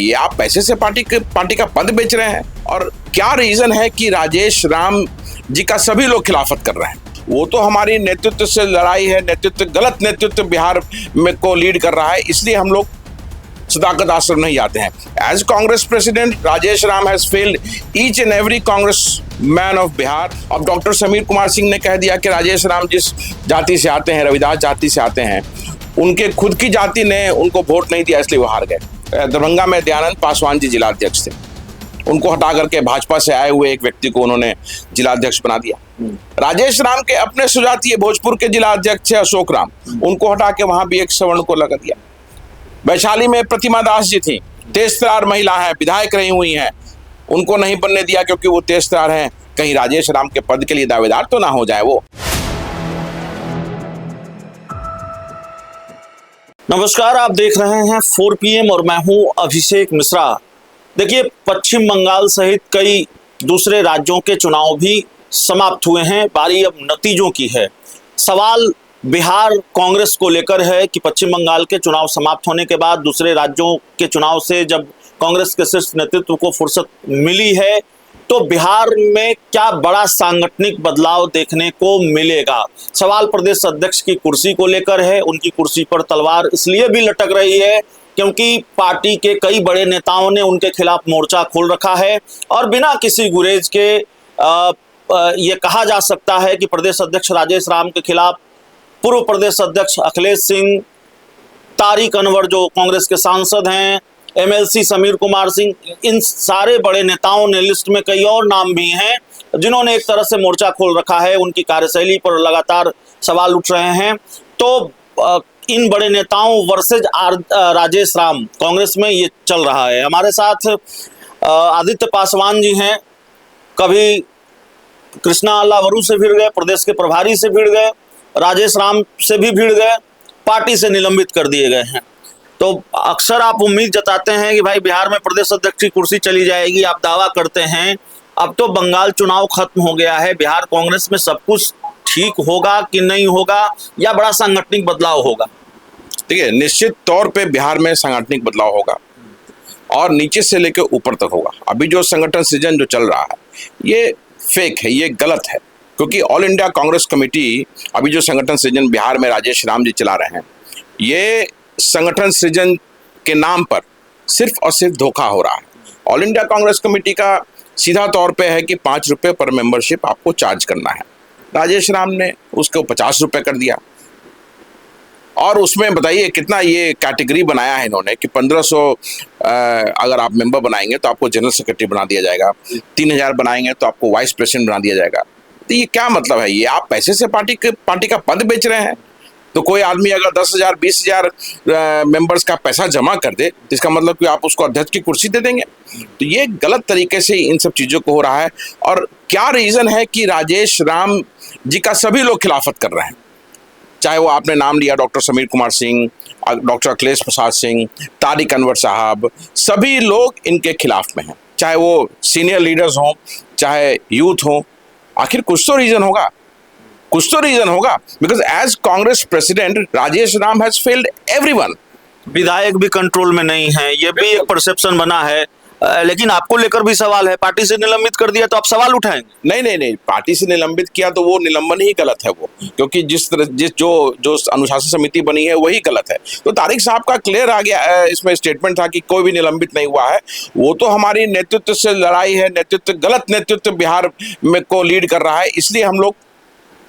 ये आप पैसे से पार्टी का पद बेच रहे हैं। और क्या रीजन है कि राजेश राम जी का सभी लोग खिलाफत कर रहे हैं? वो तो हमारी नेतृत्व से लड़ाई है, गलत नेतृत्व बिहार में को लीड कर रहा है, इसलिए हम लोग सदाकत आश्रम नहीं जाते हैं। As Congress president Rajesh Ram has failed each and every Congress man of Bihar. अब डॉक्टर समीर कुमार सिंह ने कह दिया कि राजेश राम जिस जाति से आते हैं, रविदास जाति से आते हैं, उनके खुद की जाति ने उनको वोट नहीं दिया, इसलिए वो हार गए। दरभंगा में दयानंद पासवान जी जिलाध्यक्ष थे, उनको हटा करके भाजपा से आए हुए एक व्यक्ति को उन्होंने जिलाध्यक्ष बना दिया। राजेश राम के अपने सुजातीय भोजपुर के जिलाध्यक्ष अशोक राम, उनको हटा के वहां भी एक सवर्ण को लगा दिया। वैशाली में प्रतिमा दास जी थी, तेज-तरार महिला है, विधायक रही हुई हैं, उनको नहीं बनने दिया क्योंकि वो तेज-तरार हैं। कहीं राजेश राम के पद के लिए दावेदार तो ना हो जाए वो। नमस्कार, आप देख रहे हैं 4 PM और मैं हूं अभिषेक मिश्रा। देखिए, पश्चिम बंगाल सहित कई दूसरे राज्यों के चुनाव भी समाप्त हुए हैं, बारी अब नतीजों की है। सवाल बिहार कांग्रेस को लेकर है कि पश्चिम बंगाल के चुनाव समाप्त होने के बाद दूसरे राज्यों के चुनाव से जब कांग्रेस के शीर्ष नेतृत्व को फुर्सत मिली है तो बिहार में क्या बड़ा सांगठनिक बदलाव देखने को मिलेगा। सवाल प्रदेश अध्यक्ष की कुर्सी को लेकर है। उनकी कुर्सी पर तलवार इसलिए भी लटक रही है क्योंकि पार्टी के कई बड़े नेताओं ने उनके खिलाफ मोर्चा खोल रखा है और बिना किसी गुरेज के ये कहा जा सकता है कि प्रदेश अध्यक्ष राजेश राम के खिलाफ पूर्व प्रदेश अध्यक्ष अखिलेश सिंह, तारिक अनवर जो कांग्रेस के सांसद हैं, MLC समीर कुमार सिंह, इन सारे बड़े नेताओं ने, लिस्ट में कई और नाम भी हैं जिन्होंने एक तरह से मोर्चा खोल रखा है। उनकी कार्यशैली पर लगातार सवाल उठ रहे हैं। तो इन बड़े नेताओं वर्सेज राजेश राम कांग्रेस में ये चल रहा है। हमारे साथ आदित्य पासवान जी हैं, कभी कृष्णा लावरू से भिड़ गए, प्रदेश के प्रभारी से भिड़ गए, राजेश राम से भी भिड़ गए, पार्टी से निलंबित कर दिए गए हैं। तो अक्सर आप उम्मीद जताते हैं कि भाई बिहार में प्रदेश अध्यक्ष की कुर्सी चली जाएगी, आप दावा करते हैं। अब तो बंगाल चुनाव खत्म हो गया है, बिहार कांग्रेस में सब कुछ ठीक होगा कि नहीं होगा, या बड़ा सांगठनिक बदलाव होगा? देखिए, निश्चित तौर पे बिहार में सांगठनिक बदलाव होगा और नीचे से लेकर ऊपर तक होगा। अभी जो संगठन सृजन जो चल रहा है ये फेक है, ये गलत है, क्योंकि ऑल इंडिया कांग्रेस कमेटी अभी जो संगठन सृजन बिहार में राजेश राम जी चला रहे हैं, ये संगठन सृजन के नाम पर सिर्फ और सिर्फ धोखा हो रहा है। ऑल इंडिया कांग्रेस कमेटी का सीधा तौर पे है कि 5 रुपये पर मेंबरशिप आपको चार्ज करना है। राजेश राम ने उसको 50 रुपये कर दिया और उसमें बताइए कितना ये कैटेगरी बनाया है इन्होंने कि 1500 अगर आप मेंबर बनाएंगे तो आपको जनरल सेक्रेटरी बना दिया जाएगा, 3000 बनाएंगे तो आपको वाइस प्रेसिडेंट बना दिया जाएगा। तो ये क्या मतलब है? ये आप पैसे से पार्टी का पद बेच रहे हैं। तो कोई आदमी अगर 10,000 20,000 मेंबर्स का पैसा जमा कर दे तो इसका मतलब कि आप उसको अध्यक्ष की कुर्सी दे देंगे। तो ये गलत तरीके से इन सब चीज़ों को हो रहा है। और क्या रीज़न है कि राजेश राम जी का सभी लोग खिलाफत कर रहे हैं? चाहे वो आपने नाम लिया डॉक्टर समीर कुमार सिंह, डॉक्टर अखिलेश प्रसाद सिंह, तारिक अनवर साहब, सभी लोग इनके खिलाफ में हैं। चाहे वो सीनियर लीडर्स हों, चाहे यूथ हों, आखिर कुछ तो रीज़न होगा, because as Congress president Rajesh Ram has failed everyone. विधायक भी कंट्रोल में नहीं है, ये भी एक परसेप्शन बना है। लेकिन आपको लेकर भी सवाल है, पार्टी से निलंबित कर दिया तो आप सवाल उठाएंगे? नहीं, पार्टी से निलंबित किया तो वो निलंबन ही गलत है वो, क्योंकि जो अनुशासन समिति बनी है वही गलत है। तो तारिक साहब का क्लियर आ गया, इसमें स्टेटमेंट था कि कोई भी निलंबित नहीं हुआ है। वो तो हमारी नेतृत्व से लड़ाई है, गलत नेतृत्व बिहार में को लीड कर रहा है, इसलिए हम लोग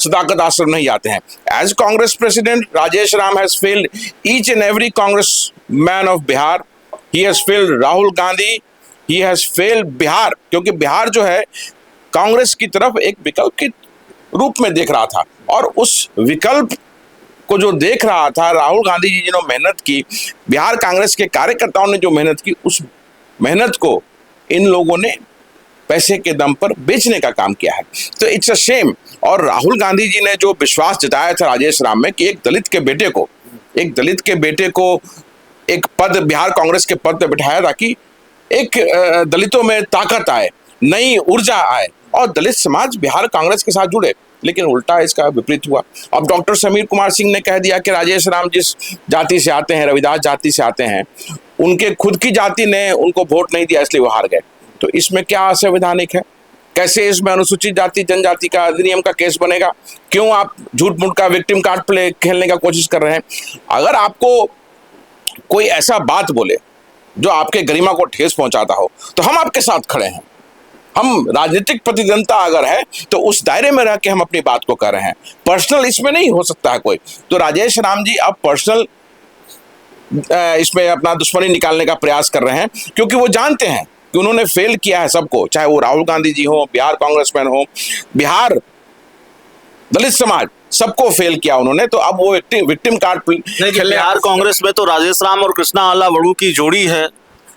सदाकत आश्रम नहीं जाते हैं। As Congress president Rajesh Ram has failed each and every Congress man of Bihar. He has failed Rahul Gandhi, he has failed Bihar, क्योंकि बिहार जो है कांग्रेस की तरफ एक विकल्प के रूप में देख रहा था और उस विकल्प को जो देख रहा था राहुल गांधी जी जिन्होंने मेहनत की, बिहार कांग्रेस के कार्यकर्ताओं ने जो मेहनत की, उस मेहनत को इन लोगों ने पैसे के दम पर बेचने का काम किया है। तो इट्स अ शेम। और राहुल गांधी जी ने जो विश्वास जताया था राजेश राम में कि एक दलित के बेटे को एक पद, बिहार कांग्रेस के पद पर बिठाया ताकि एक दलितों में ताकत आए, नई ऊर्जा आए और दलित समाज बिहार कांग्रेस के साथ जुड़े, लेकिन उल्टा इसका विपरीत हुआ। अब डॉक्टर समीर कुमार सिंह ने कह दिया कि राजेश राम जिस जाति से आते हैं, रविदास जाति से आते हैं, उनके खुद की जाति ने उनको वोट नहीं दिया इसलिए वो हार गए। तो इसमें क्या असंवैधानिक है? कैसे इसमें अनुसूचित जाति जनजाति का अधिनियम का केस बनेगा? क्यों आप झूठ मूठ का विक्टिम कार्ड प्ले खेलने का कोशिश कर रहे हैं? अगर आपको कोई ऐसा बात बोले जो आपके गरिमा को ठेस पहुंचाता हो तो हम आपके साथ खड़े हैं। हम राजनीतिक प्रतिद्वंदता अगर है तो उस दायरे में रह के हम अपनी बात को कर रहे हैं, पर्सनल इसमें नहीं हो सकता है कोई। तो राजेश राम जी अब पर्सनल इसमें अपना दुश्मनी निकालने का प्रयास कर रहे हैं, क्योंकि वो जानते हैं कि उन्होंने फेल किया है सबको, चाहे वो राहुल गांधी जी हो, बिहार कांग्रेसमैन हो, बिहार दलित समाज, सबको फेल किया उन्होंने। तो अब वो विक्टिम कार्ड बिहार कांग्रेस में तो राजेश राम और कृष्णा आल्लावड़ू की जोड़ी है।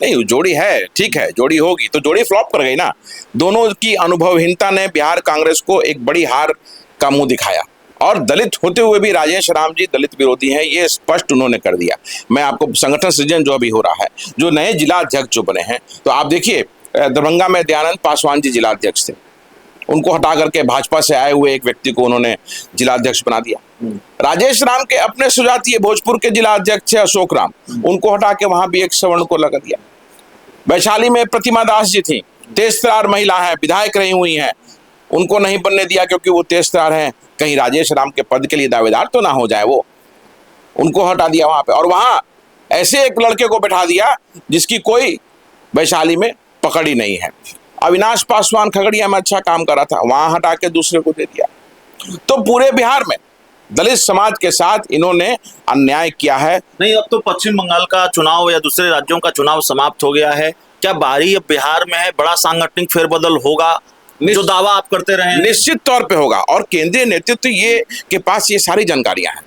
नहीं, जोड़ी है, ठीक है, जोड़ी होगी तो जोड़ी फ्लॉप कर गई ना। दोनों की अनुभवहीनता ने बिहार कांग्रेस को एक बड़ी हार का मुंह दिखाया, और दलित होते हुए भी राजेश राम जी दलित विरोधी हैं, ये स्पष्ट उन्होंने कर दिया। मैं आपको संगठन सृजन जो अभी हो रहा है, जो नए जिला अध्यक्ष जो बने हैं, तो आप देखिए दरभंगा में दयानंद पासवान जी जिला अध्यक्ष थे, उनको हटा करके भाजपा से आए हुए एक व्यक्ति को उन्होंने जिला अध्यक्ष बना दिया। राजेश राम के अपने सुजातीय भोजपुर के जिला अध्यक्ष थे अशोक राम, उनको हटा के वहां भी एक सवर्ण को लगा दिया। वैशाली में प्रतिमा दास जी थी, तेज-तरार महिला है, विधायक रही हुई हैं, उनको नहीं बनने दिया क्योंकि वो तेज-तरार हैं, कहीं राजेश राम के पद के लिए दावेदार तो ना हो जाए वो, उनको हटा दिया वहां पे। और वहां ऐसे एक लड़के को बैठा दिया जिसकी कोई वैशाली में पकड़ ही नहीं है। अविनाश पासवान खगड़िया में अच्छा काम कर रहा था, वहां हटा के दूसरे को दे दिया। तो पूरे बिहार में दलित समाज के साथ इन्होंने अन्याय किया है। नहीं, अब तो पश्चिम बंगाल का चुनाव या दूसरे राज्यों का चुनाव समाप्त हो गया है, क्या बारी अब बिहार में है? बड़ा सांगठनिक फेरबदल होगा जो दावा आप करते रहे? निश्चित तौर पे होगा, और केंद्रीय नेतृत्व ये के पास ये सारी जानकारियां हैं,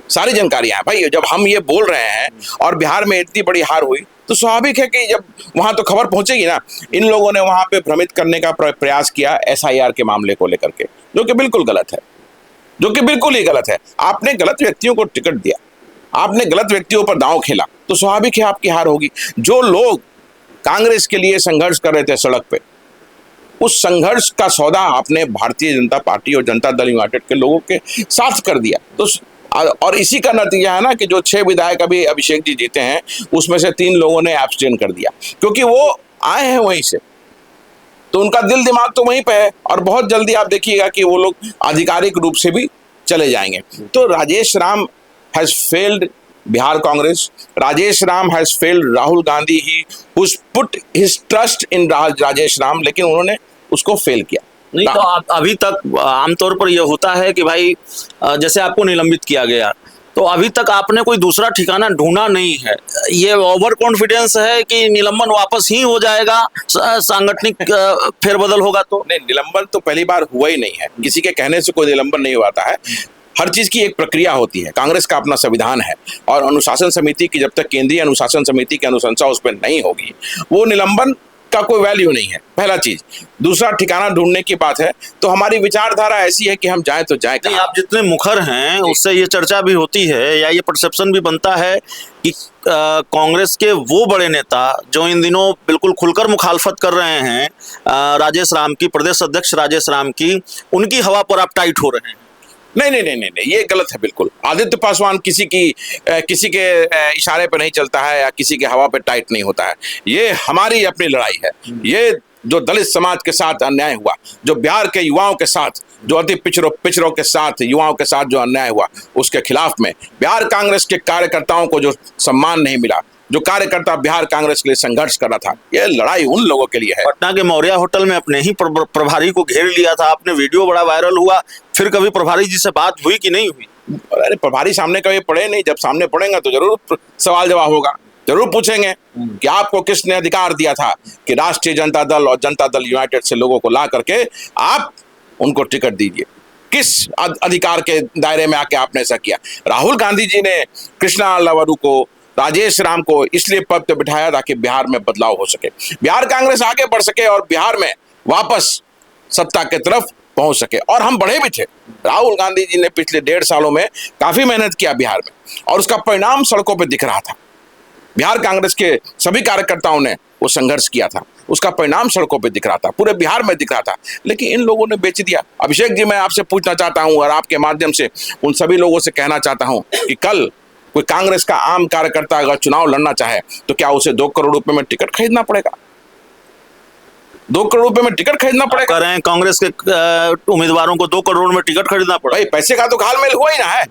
सारी जानकारियां हैं भाई। जब हम ये बोल रहे हैं और बिहार में इतनी बड़ी हार हुई तो स्वाभाविक है कि जब वहां तो खबर पहुंचेगी ना। इन लोगों ने वहां पे भ्रमित करने का प्रयास किया SIR के मामले को लेकर के, जो कि बिल्कुल गलत है, जो कि बिल्कुल ही गलत है। आपने गलत व्यक्तियों को टिकट दिया, आपने गलत व्यक्तियों पर दांव खेला, तो स्वाभाविक है आपकी हार होगी। जो लोग कांग्रेस के लिए संघर्ष कर रहे थे सड़क पे, उस संघर्ष का सौदा आपने भारतीय जनता पार्टी और जनता दल यूनाइटेड के लोगों के साथ कर दिया। तो और इसी का नतीजा है ना कि जो 6 विधायक अभी अभिषेक जी जीते हैं, उसमें से 3 लोगों ने एब्सटेन कर दिया, क्योंकि वो आए हैं वहीं से, तो उनका दिल दिमाग तो वहीं पे है। और बहुत जल्दी आप देखिएगा कि वो लोग आधिकारिक रूप से भी चले जाएंगे। तो Rajesh Ram has failed Bihar Congress, Rajesh Ram has failed Rahul Gandhi, he put his trust in Rajesh Ram, लेकिन उन्होंने उसको फेल किया। नहीं, तो अभी तक आमतौर पर यह होता है कि भाई जैसे आपको निलंबित किया गया, तो अभी तक आपने कोई दूसरा ठिकाना ढूंढा नहीं है। ये ओवर कॉन्फिडेंस है कि निलंबन वापस ही हो जाएगा, सांगठनिक फेरबदल होगा? तो नहीं, निलंबन तो पहली बार हुआ ही नहीं है, किसी के कहने से कोई निलंबन नहीं हुआ है। हर चीज की एक प्रक्रिया होती है, कांग्रेस का अपना संविधान है, और अनुशासन समिति की जब तक केंद्रीय अनुशासन समिति की अनुशंसा उस पर नहीं होगी, वो निलंबन का कोई वैल्यू नहीं है, पहला चीज। दूसरा, ठिकाना ढूंढने की बात है तो हमारी विचारधारा ऐसी है कि हम जाएं तो जाएं कहां। आप जितने मुखर हैं उससे ये चर्चा भी होती है या ये परसेप्शन भी बनता है कि कांग्रेस के वो बड़े नेता जो इन दिनों बिल्कुल खुलकर मुखालफत कर रहे हैं राजेश राम की, प्रदेश अध्यक्ष राजेश राम की, उनकी हवा पर आप टाइट हो रहे हैं। नहीं नहीं नहीं नहीं, ये गलत है बिल्कुल। आदित्य पासवान किसी के इशारे पर नहीं चलता है या किसी के हवा पे टाइट नहीं होता है। ये हमारी अपनी लड़ाई है। ये जो दलित समाज के साथ अन्याय हुआ, जो बिहार के युवाओं के साथ, जो अति पिछड़ों के साथ, युवाओं के साथ जो अन्याय हुआ, उसके खिलाफ में बिहार कांग्रेस के कार्यकर्ताओं को जो सम्मान नहीं मिला, जो कार्यकर्ता बिहार कांग्रेस के लिए संघर्ष कर रहा था, ये लड़ाई उन लोगों के लिए है। पटना के मौर्य होटल में अपने ही प्रभारी को घेर लिया था आपने, वीडियो बड़ा वायरल हुआ, फिर कभी प्रभारी जी से बात हुई कि नहीं हुई? अरे प्रभारी सामने कभी पड़े नहीं, जब सामने पड़ेंगे तो जरूर सवाल जवाब होगा, जरूर पूछेंगे कि आपको किसने अधिकार दिया था कि राष्ट्रीय जनता दल और जनता दल यूनाइटेड से लोगों को ला करके आप उनको टिकट दीजिए, किस अधिकार के दायरे में आके आपने ऐसा किया। राहुल गांधी जी ने कृष्णा आल्लावड़ू को, राजेश राम को इसलिए पद पे बिठाया ताकि बिहार में बदलाव हो सके, बिहार कांग्रेस आगे बढ़ सके और बिहार में वापस सत्ता की तरफ पहुंच सके। और हम बढ़े भी थे। राहुल गांधी जी ने पिछले 1.5 सालों में काफी मेहनत किया बिहार में, और उसका परिणाम सड़कों पे दिख रहा था। बिहार कांग्रेस के सभी कार्यकर्ताओं ने वो संघर्ष किया था, उसका परिणाम सड़कों पे दिख रहा था, पूरे बिहार में दिख रहा था, लेकिन इन लोगों ने बेच दिया। अभिषेक जी, मैं आपसे पूछना चाहता हूं और आपके माध्यम से उन सभी लोगों से कहना चाहता हूं कि कल कोई कांग्रेस का आम कार्यकर्ता अगर चुनाव लड़ना चाहे तो क्या उसे 2 करोड़ रुपए में टिकट खरीदना पड़ेगा? 2 करोड़ रुपए में टिकट खरीदना पड़ेगा? कह रहे हैं कांग्रेस के उम्मीदवारों को 2 करोड़ में टिकट खरीदना पड़ा। भाई पैसे का तो घालमेल हुआ ही ना है।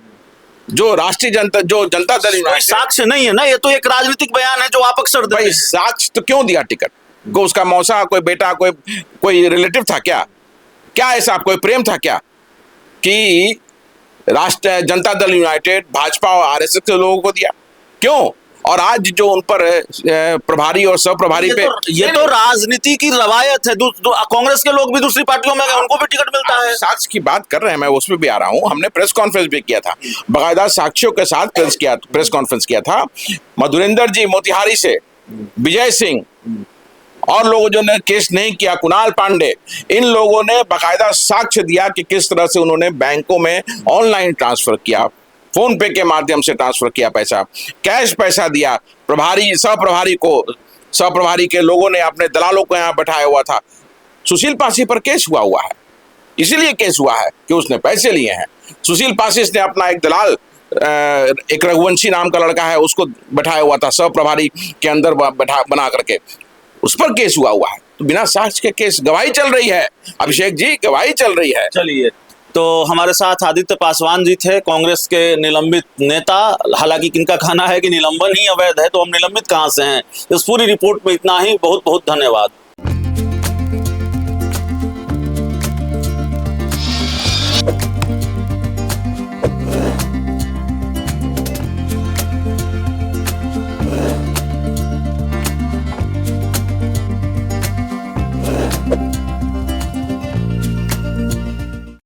जो राष्ट्रीय जनता दल कोई साक्ष्य नहीं है ना, ये तो एक राजनीतिक बयान है जो आप अक्सर देते भाई हैं। साक्ष्य तो क्यों दिया टिकट को? उसका मौसा, कोई बेटा, कोई रिलेटिव था क्या? क्या ऐसा कोई प्रेम था क्या कि राष्ट्रीय जनता दल यूनाइटेड भाजपा और आरएसएस के लोगों को दिया? क्यों? और आज जो उन पर प्रभारी और सह प्रभारी पे ये तो राजनीति की रवायत है। कांग्रेस के लोग भी दूसरी पार्टियों में गए, उनको भी टिकट मिलता है। साक्ष्य की बात कर रहे हैं, मैं उसमें भी आ रहा हूं। हमने प्रेस कॉन्फ्रेंस भी किया था, बाकायदा साक्ष्यों के साथ प्रेस कॉन्फ्रेंस किया था। मधुरेंद्र जी मोतिहारी से, विजय सिंह और लोगों जो ने केस नहीं किया, कुणाल पांडे, इन लोगों ने बाकायदा साक्ष्य दिया कि किस तरह से उन्होंने बैंकों में ऑनलाइन ट्रांसफर किया, फोन पे के माध्यम से ट्रांसफर किया पैसा, कैश पैसा दिया। प्रभारी सह प्रभारी के लोगों ने अपने दलालों को यहाँ बैठाया हुआ था। सुशील पासी पर केस हुआ है, इसीलिए केस हुआ है कि उसने पैसे लिए हैं। सुशील पासी ने अपना एक दलाल, एक रघुवंशी नाम का लड़का है, उसको बैठाया हुआ था सह प्रभारी के अंदर बना करके, उस पर केस हुआ है। तो बिना साक्ष्य के केस, गवाही चल रही है अभिषेक जी, गवाही चल रही है। चलिए, तो हमारे साथ आदित्य पासवान जी थे, कांग्रेस के निलंबित नेता। हालांकि इनका कहना है कि निलंबन ही अवैध है, तो हम निलंबित कहां से हैं। इस पूरी रिपोर्ट में इतना ही। बहुत बहुत धन्यवाद।